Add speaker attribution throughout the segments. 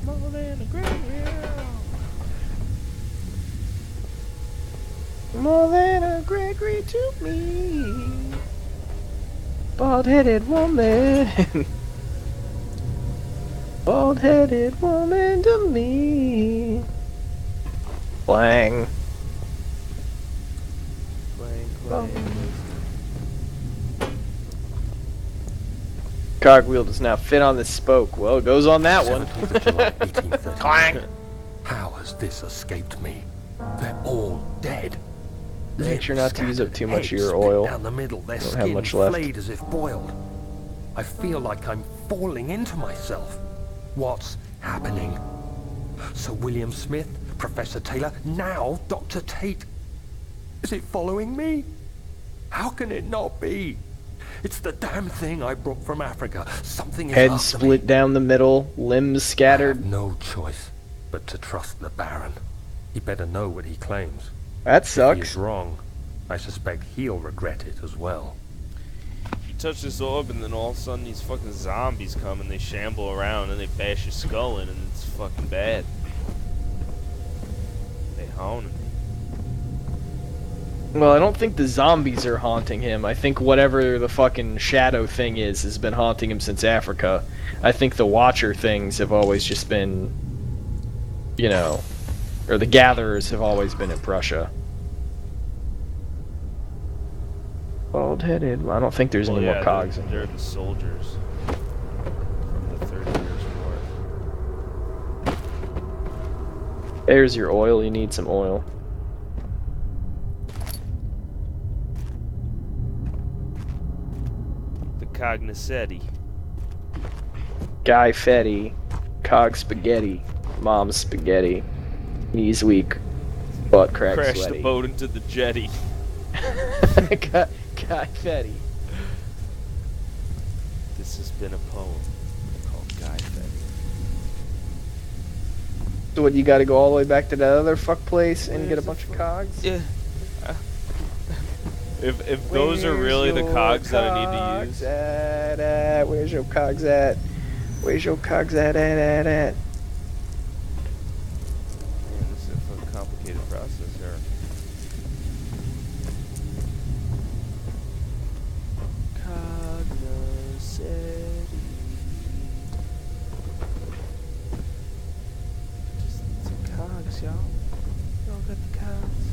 Speaker 1: More than a great wheel.
Speaker 2: More than a Gregory to me. Bald-headed woman. Bald-headed woman to me. Blang.
Speaker 1: Clang, clang.
Speaker 2: Cogwheel does not fit on this spoke. Well, it goes on that one.
Speaker 3: 17th of July, 1839.
Speaker 2: Clang.
Speaker 3: How has this escaped me? They're all dead.
Speaker 2: Make sure not to use up too much of
Speaker 3: Heads
Speaker 2: your
Speaker 3: split
Speaker 2: oil.
Speaker 3: down the middle, their
Speaker 2: Don't have
Speaker 3: skin
Speaker 2: much left.
Speaker 3: flayed as if boiled. I feel like I'm falling into myself. What's happening? Sir William Smith, Professor Taylor, now Dr. Tate. Is it following me? How can it not be? It's the damn thing I brought from Africa. Something is
Speaker 2: Head
Speaker 3: after
Speaker 2: split
Speaker 3: me.
Speaker 2: down the middle, limbs
Speaker 3: I
Speaker 2: scattered.
Speaker 3: have no choice but to trust the Baron. He better know what he claims.
Speaker 2: That
Speaker 3: If he
Speaker 2: sucks.
Speaker 3: is wrong, I suspect he'll regret it as well.
Speaker 1: You touch this orb, and then all of a sudden these fucking zombies come and they shamble around and they bash your skull in, and it's fucking bad. They honing me.
Speaker 2: Well, I don't think the zombies are haunting him. I think whatever the fucking shadow thing is has been haunting him since Africa. I think the Watcher things have always just been, you know, or the Gatherers have always been in Prussia. Bald-headed. I don't think there's any more cogs in
Speaker 1: they're
Speaker 2: here.
Speaker 1: the soldiers from the 30 Years' War.
Speaker 2: There's your oil. You need some oil.
Speaker 1: The Cognoscenti.
Speaker 2: Guy Fetty. Cog spaghetti. Mom's spaghetti. Knees weak. Butt crack
Speaker 1: Crashed
Speaker 2: sweaty.
Speaker 1: the boat into the jetty.
Speaker 2: Guy Fetty.
Speaker 1: This has been a poem called Guy Fetty.
Speaker 2: So what, you gotta go all the way back to that other fuck place and get a bunch of cogs?
Speaker 1: Yeah. If those are really the cogs that I need to use.
Speaker 2: Where's your cogs at? Where's your cogs at?
Speaker 1: Man, this is a fucking complicated process here. Cognoscenti. Just need some cogs, y'all. Y'all got the cogs.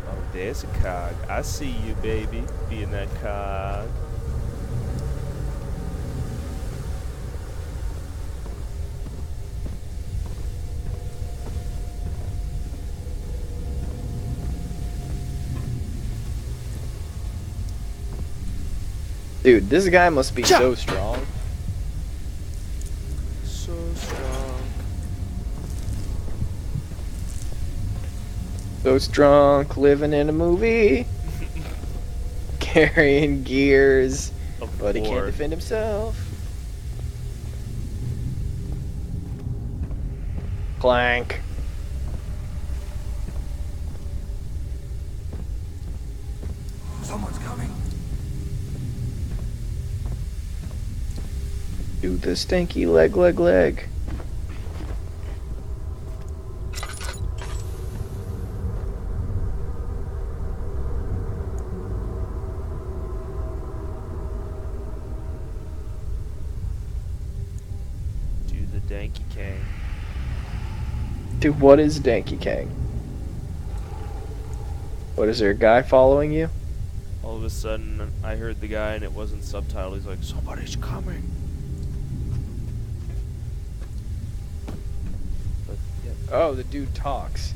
Speaker 1: Oh, there's a cog. I see you, baby, being that cog.
Speaker 2: Dude, this guy must be so strong.
Speaker 1: So strong.
Speaker 2: So strong, living in a movie. Carrying gears. But he can't
Speaker 1: Aboard.
Speaker 2: defend himself. Clank.
Speaker 3: Someone's coming.
Speaker 2: Do the stanky leg.
Speaker 1: Do the Danky Kang.
Speaker 2: Dude, what is Danky Kang? What, is there a guy following you?
Speaker 1: All of a sudden, I heard the guy and it wasn't subtitled. He's like, somebody's coming. But, yeah.
Speaker 2: Oh, the dude talks.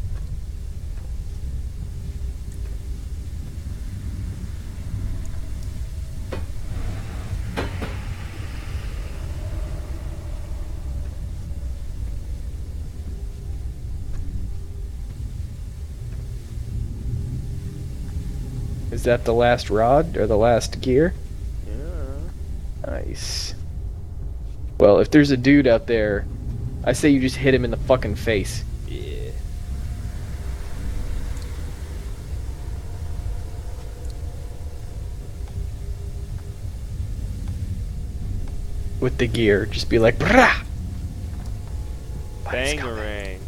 Speaker 2: Is that the last rod or the last gear?
Speaker 1: Yeah.
Speaker 2: Nice. Well, if there's a dude out there, I say you just hit him in the fucking face.
Speaker 1: Yeah.
Speaker 2: with the gear. Just be like, brah!
Speaker 1: Bangarang.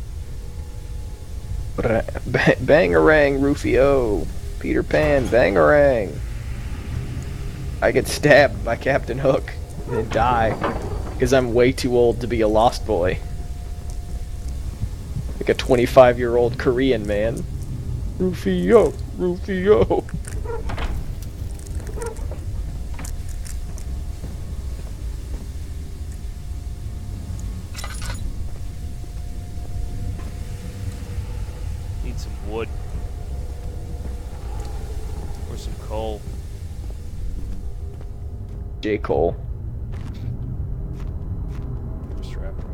Speaker 2: Bangarang, Rufio. Peter Pan, bangarang. I get stabbed by Captain Hook and then die because I'm way too old to be a lost boy. Like a 25-year-old Korean man. Rufio, Rufio.
Speaker 1: Need some wood. Or some coal.
Speaker 2: J. Cole.
Speaker 1: Just wrap it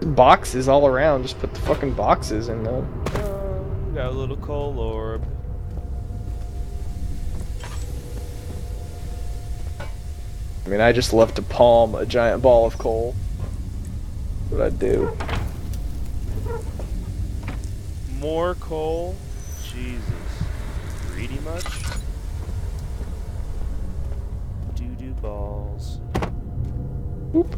Speaker 1: up.
Speaker 2: Boxes all around. Just put the fucking boxes in them.
Speaker 1: Got a little coal orb.
Speaker 2: I mean, I just love to palm a giant ball of coal. That's what I do.
Speaker 1: More coal? Jesus. Greedy much? Doo-doo balls.
Speaker 2: Whoop.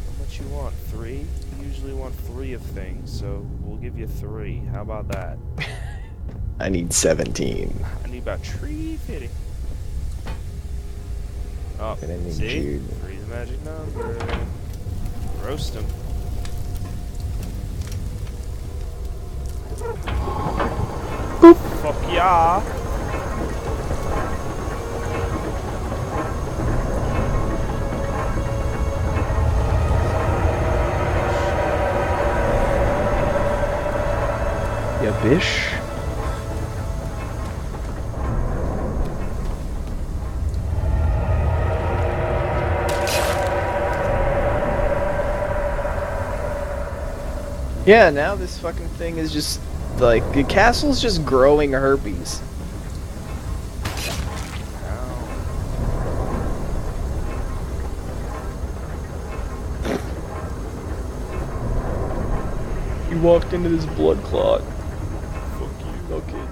Speaker 1: How much you want? 3? You usually want 3 of things, so we'll give you 3. How about that?
Speaker 2: I need 17.
Speaker 1: I need about 350. Oh,
Speaker 2: And I need
Speaker 1: see?
Speaker 2: Jude.
Speaker 1: 3's the magic number. Roast him.
Speaker 2: Boop.
Speaker 1: Fuck yeah.
Speaker 2: Yeah, bish. Yeah, now this fucking thing is just like the castle's just growing herpes. You walked into this blood clot. Fuck you. Okay.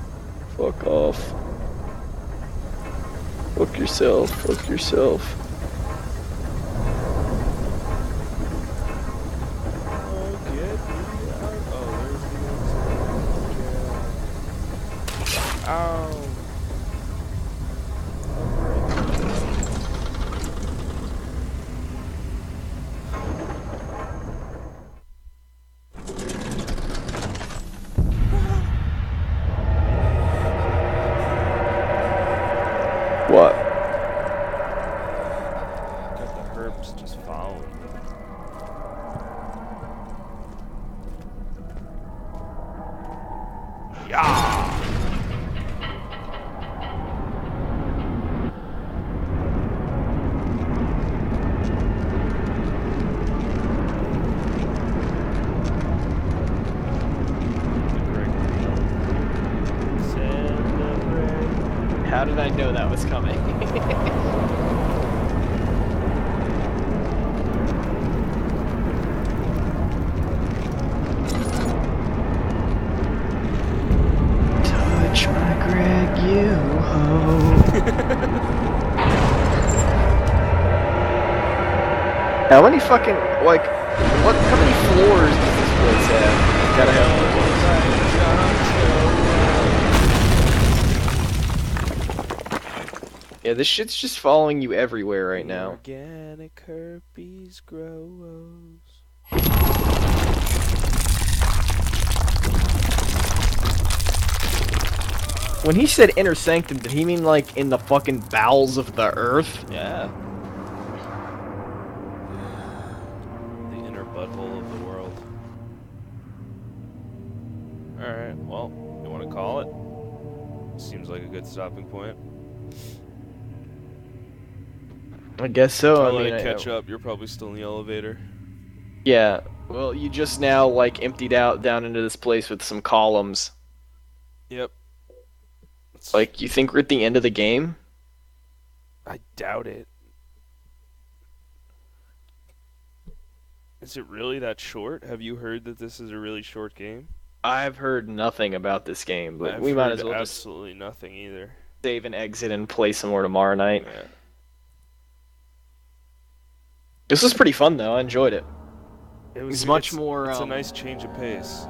Speaker 2: Fuck off. Fuck yourself. Fuck yourself.
Speaker 1: Ow.
Speaker 2: What?
Speaker 1: Got the herbs just following me. Yeah.
Speaker 2: How did I know that was coming? Touch my Greg, you ho. How many fucking, like, what, how many floors does this place have? Gotta have floors. Yeah, this shit's just following you everywhere right now.
Speaker 1: Organic herpes grows.
Speaker 2: When he said inner sanctum, did he mean like in the fucking bowels of the earth?
Speaker 1: Yeah. The inner butthole of the world. Alright, well, you want to call it? Seems like a good stopping point.
Speaker 2: I guess so.
Speaker 1: Until
Speaker 2: I mean,
Speaker 1: I catch up, you're probably still in the elevator.
Speaker 2: Yeah. Well, you just now like emptied out down into this place with some columns.
Speaker 1: Yep.
Speaker 2: Like, you think we're at the end of the game?
Speaker 1: I doubt it. Is it really that short? Have you heard that this is a really short game?
Speaker 2: I've heard nothing about this game, but
Speaker 1: I've
Speaker 2: we might
Speaker 1: heard
Speaker 2: as well just
Speaker 1: absolutely nothing either.
Speaker 2: save and exit and play some more tomorrow night.
Speaker 1: Yeah.
Speaker 2: This was pretty fun though. I enjoyed it.
Speaker 1: It's
Speaker 2: much more,
Speaker 1: It's a nice change of pace.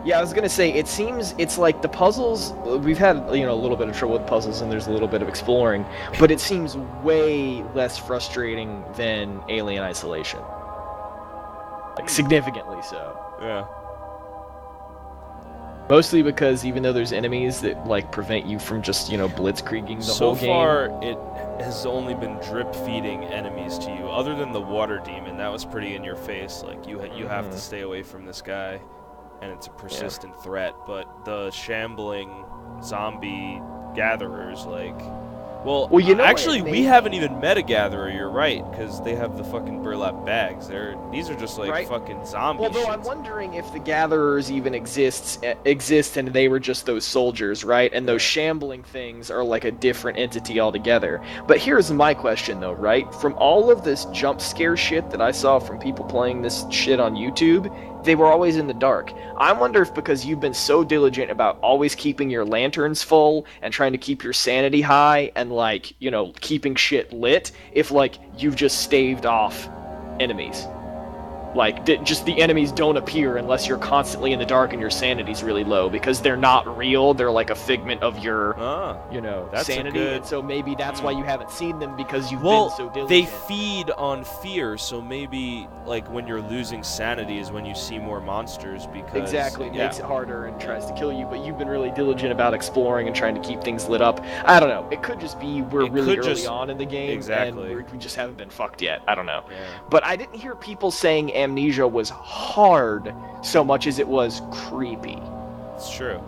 Speaker 2: Yeah, I was gonna say, it seems it's like the puzzles, we've had, a little bit of trouble with puzzles and there's a little bit of exploring, but it seems way less frustrating than Alien Isolation. Like, significantly so.
Speaker 1: Yeah.
Speaker 2: Mostly because even though there's enemies that, like, prevent you from just, blitzkrieging the whole game.
Speaker 1: So far, it has only been drip feeding enemies to you, other than the water demon. That was pretty in your face. Like, you have to stay away from this guy. And it's a persistent threat, but the shambling zombie gatherers, like... Well, actually, we haven't even met a gatherer, you're right, because they have the fucking burlap bags. These are just, like, fucking zombies.
Speaker 2: Although I'm wondering if the gatherers even exist and they were just those soldiers, right? And those shambling things are, like, a different entity altogether. But here's my question, though, right? From all of this jump scare shit that I saw from people playing this shit on YouTube, they were always in the dark. I wonder if because you've been so diligent about always keeping your lanterns full and trying to keep your sanity high and, like, keeping shit lit, if, like, you've just staved off enemies. Like, just the enemies don't appear unless you're constantly in the dark and your sanity's really low, because they're not real, they're like a figment of your, sanity, and so maybe that's why you haven't seen them, because you've been so diligent.
Speaker 1: They feed on fear, so maybe, like, when you're losing sanity is when you see more monsters, because...
Speaker 2: Exactly, it makes it harder and tries to kill you, but you've been really diligent about exploring and trying to keep things lit up. I don't know, it could just be we're really early on in the game, and we just haven't been fucked yet, I don't know.
Speaker 1: Yeah.
Speaker 2: But I didn't hear people saying Amnesia was hard so much as it was creepy.
Speaker 1: It's true.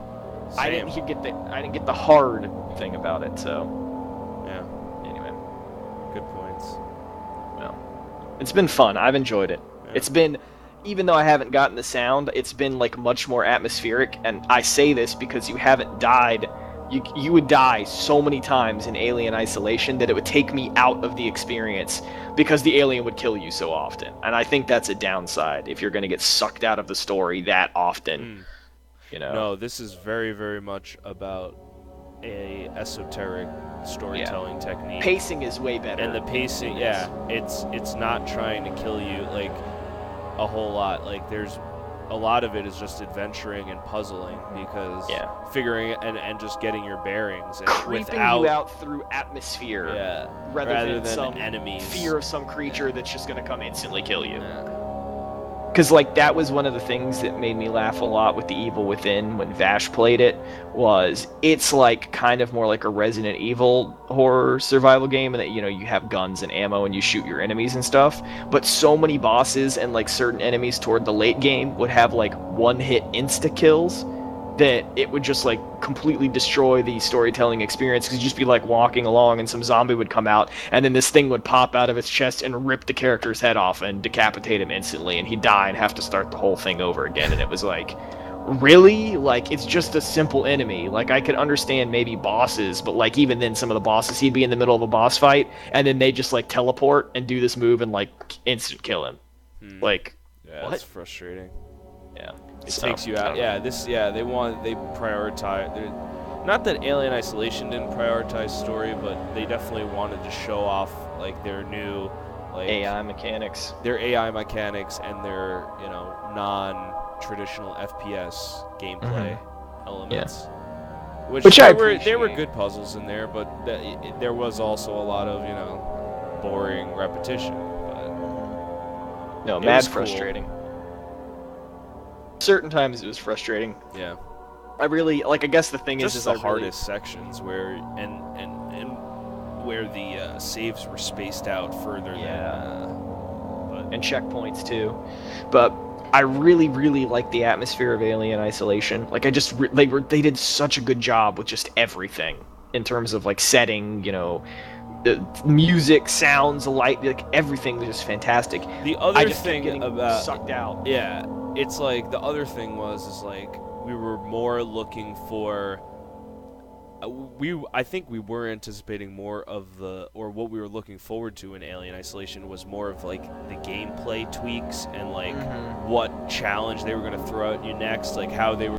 Speaker 1: Same.
Speaker 2: I didn't get the hard thing about it. So
Speaker 1: yeah.
Speaker 2: Anyway,
Speaker 1: good points.
Speaker 2: Well, it's been fun. I've enjoyed it. Yeah. It's been, even though I haven't gotten the sound, it's been like much more atmospheric. And I say this because you haven't died. You would die so many times in Alien Isolation that it would take me out of the experience, because the alien would kill you so often. And I think that's a downside if you're going to get sucked out of the story that often.
Speaker 1: No, this is very, very much about a esoteric storytelling technique.
Speaker 2: Pacing is way better.
Speaker 1: And the pacing, it's not trying to kill you, like, a whole lot. Like, there's... A lot of it is just adventuring and puzzling, because figuring and just getting your bearings and
Speaker 2: creeping you out through atmosphere, rather than some
Speaker 1: enemies.
Speaker 2: Fear of some creature that's just going to come instantly kill you. Because, like, that was one of the things that made me laugh a lot with The Evil Within when Vash played it, was it's, like, kind of more like a Resident Evil horror survival game, and that, you have guns and ammo and you shoot your enemies and stuff, but so many bosses and, like, certain enemies toward the late game would have, like, one-hit insta-kills that it would just, like, completely destroy the storytelling experience, because you'd just be, like, walking along and some zombie would come out, and then this thing would pop out of its chest and rip the character's head off and decapitate him instantly, and he'd die and have to start the whole thing over again. And it was like, really? Like, it's just a simple enemy. Like, I could understand maybe bosses, but, like, even then, some of the bosses, he'd be in the middle of a boss fight, and then they just, like, teleport and do this move and, like, instant kill him. Like,
Speaker 1: what? That's frustrating.
Speaker 2: Yeah.
Speaker 1: It takes you out. Yeah, they prioritize. Not that Alien Isolation didn't prioritize story, but they definitely wanted to show off, like, their new, like,
Speaker 2: AI mechanics.
Speaker 1: Their AI mechanics and their, non-traditional FPS gameplay elements.
Speaker 2: Yeah.
Speaker 1: Which there were good puzzles in there, but there was also a lot of, boring repetition. But
Speaker 2: no, mad frustrating. Certain times it was frustrating.
Speaker 1: Yeah.
Speaker 2: I really, like, I guess the thing is
Speaker 1: the hardest sections where where the saves were spaced out further than
Speaker 2: and checkpoints too. But I really, really like the atmosphere of Alien Isolation. Like, they did such a good job with just everything in terms of, like, setting, the music, sounds, light, like, everything was just fantastic.
Speaker 1: The other thing about
Speaker 2: sucked out.
Speaker 1: Yeah. It's like, the other thing is like, we were more looking for, I think we were anticipating more of what we were looking forward to in Alien Isolation was more of, like, the gameplay tweaks and, like, what challenge they were going to throw at you next, like, how they were